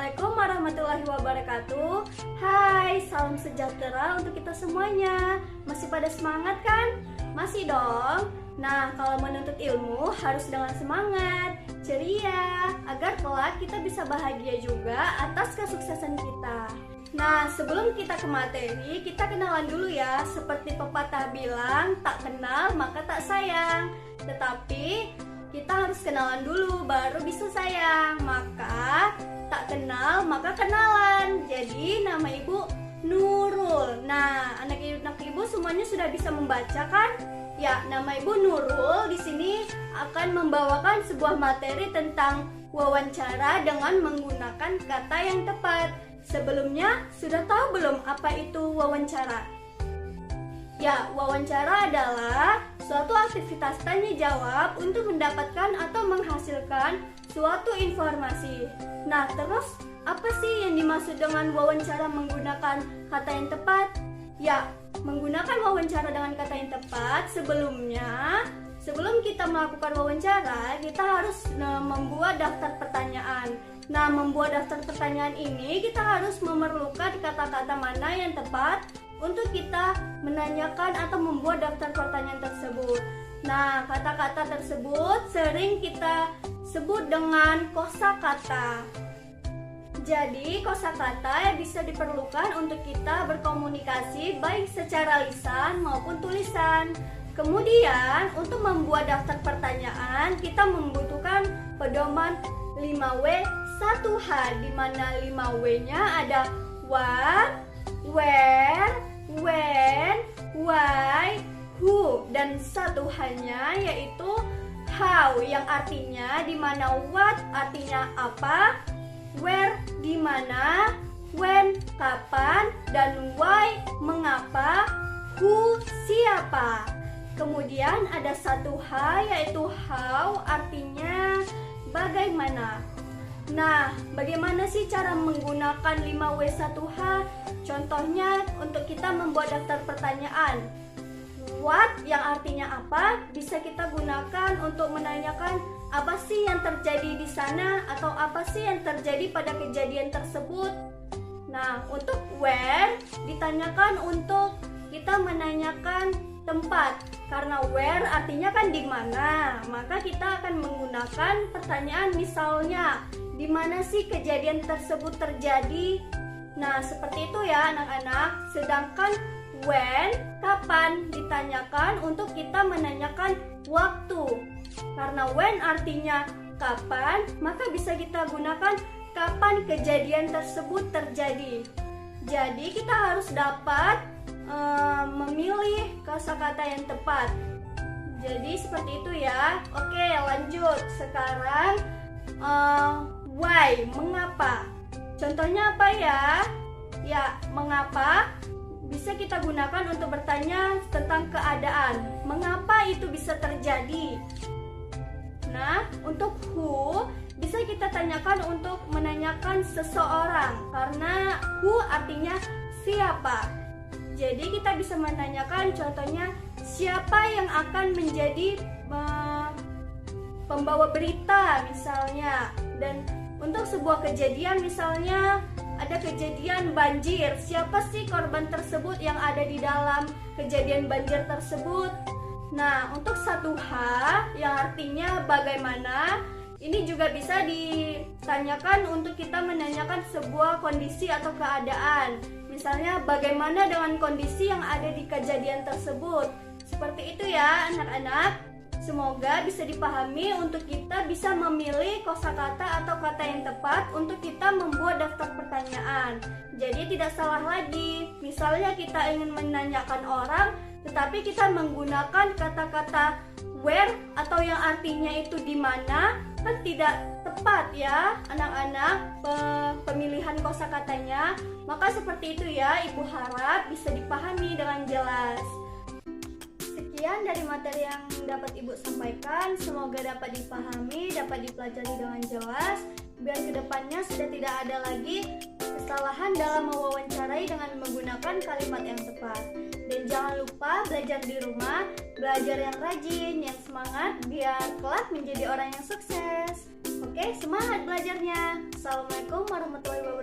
Assalamualaikum warahmatullahi wabarakatuh. Hai, salam sejahtera untuk kita semuanya. Masih pada semangat kan? Masih dong. Nah, kalau menuntut ilmu harus dengan semangat, ceria, agar kelak kita bisa bahagia juga atas kesuksesan kita. Nah, sebelum kita ke materi, kita kenalan dulu ya. Seperti pepatah bilang, tak kenal maka tak sayang. Tetapi kita harus kenalan dulu baru bisa sayang. Maka tak kenal maka kenalan. Jadi nama ibu Nurul. Nah, anak ibu semuanya sudah bisa membaca kan? Ya, nama ibu Nurul di sini akan membawakan sebuah materi tentang wawancara dengan menggunakan kata yang tepat. Sebelumnya sudah tahu belum apa itu wawancara? Ya, wawancara adalah suatu aktivitas tanya jawab untuk mendapatkan atau menghasilkan suatu informasi. Nah, terus apa sih yang dimaksud dengan wawancara menggunakan kata yang tepat? Ya, menggunakan wawancara dengan kata yang tepat sebelum kita melakukan wawancara, kita harus membuat daftar pertanyaan. Nah, membuat daftar pertanyaan ini kita harus memerlukan kata-kata mana yang tepat untuk kita menanyakan atau membuat daftar pertanyaan tersebut. Nah, kata-kata tersebut sering kita sebut dengan kosakata. Jadi, kosakata yang bisa diperlukan untuk kita berkomunikasi baik secara lisan maupun tulisan. Kemudian, untuk membuat daftar pertanyaan, kita membutuhkan pedoman 5W 1H, di mana 5W-nya ada what, where, when, why, who, dan 1H-nya yaitu how, yang artinya di mana what artinya apa, where di mana, when kapan, dan why mengapa, who siapa. Kemudian ada 1H yaitu how, artinya bagaimana. Nah, bagaimana sih cara menggunakan 5W1H? Contohnya untuk kita membuat daftar pertanyaan. What yang artinya apa bisa kita gunakan untuk menanyakan apa sih yang terjadi di sana atau apa sih yang terjadi pada kejadian tersebut. Nah, untuk where ditanyakan untuk kita menanyakan tempat. Karena where artinya kan di mana, maka kita akan menggunakan pertanyaan misalnya, di mana sih kejadian tersebut terjadi? Nah, seperti itu ya anak-anak. Sedangkan when, kapan, ditanyakan untuk kita menanyakan waktu. Karena when artinya kapan, maka bisa kita gunakan kapan kejadian tersebut terjadi. Jadi kita harus dapat memilih kosakata yang tepat. Jadi seperti itu ya. Oke, lanjut. Sekarang why, mengapa. Contohnya apa ya? Ya, mengapa bisa kita gunakan untuk bertanya tentang keadaan. Mengapa itu bisa terjadi? Nah, untuk who bisa kita tanyakan untuk menanyakan seseorang, karena who artinya siapa. Jadi kita bisa menanyakan contohnya siapa yang akan menjadi pembawa berita misalnya. Dan untuk sebuah kejadian misalnya ada kejadian banjir, siapa sih korban tersebut yang ada di dalam kejadian banjir tersebut. Nah, untuk 1H yang artinya bagaimana, ini juga bisa ditanyakan untuk kita menanyakan sebuah kondisi atau keadaan. Misalnya bagaimana dengan kondisi yang ada di kejadian tersebut. Seperti itu ya anak-anak. Semoga bisa dipahami untuk kita bisa memilih kosakata atau kata yang tepat untuk kita membuat daftar pertanyaan. Jadi tidak salah lagi. Misalnya kita ingin menanyakan orang, tetapi kita menggunakan kata-kata where atau yang artinya itu di mana, kan tidak tepat ya anak-anak pemilihan kosakatanya. Maka seperti itu ya, Ibu harap bisa dipahami dengan jelas. Sekian dari materi yang dapat Ibu sampaikan, semoga dapat dipahami, dapat dipelajari dengan jelas, biar kedepannya sudah tidak ada lagi kesalahan dalam mewawancarai dengan menggunakan kalimat yang tepat. Dan jangan lupa belajar di rumah, belajar yang rajin, yang semangat, biar kelak menjadi orang yang sukses. Oke? Oke, semangat belajarnya. Assalamualaikum warahmatullahi wabarakatuh.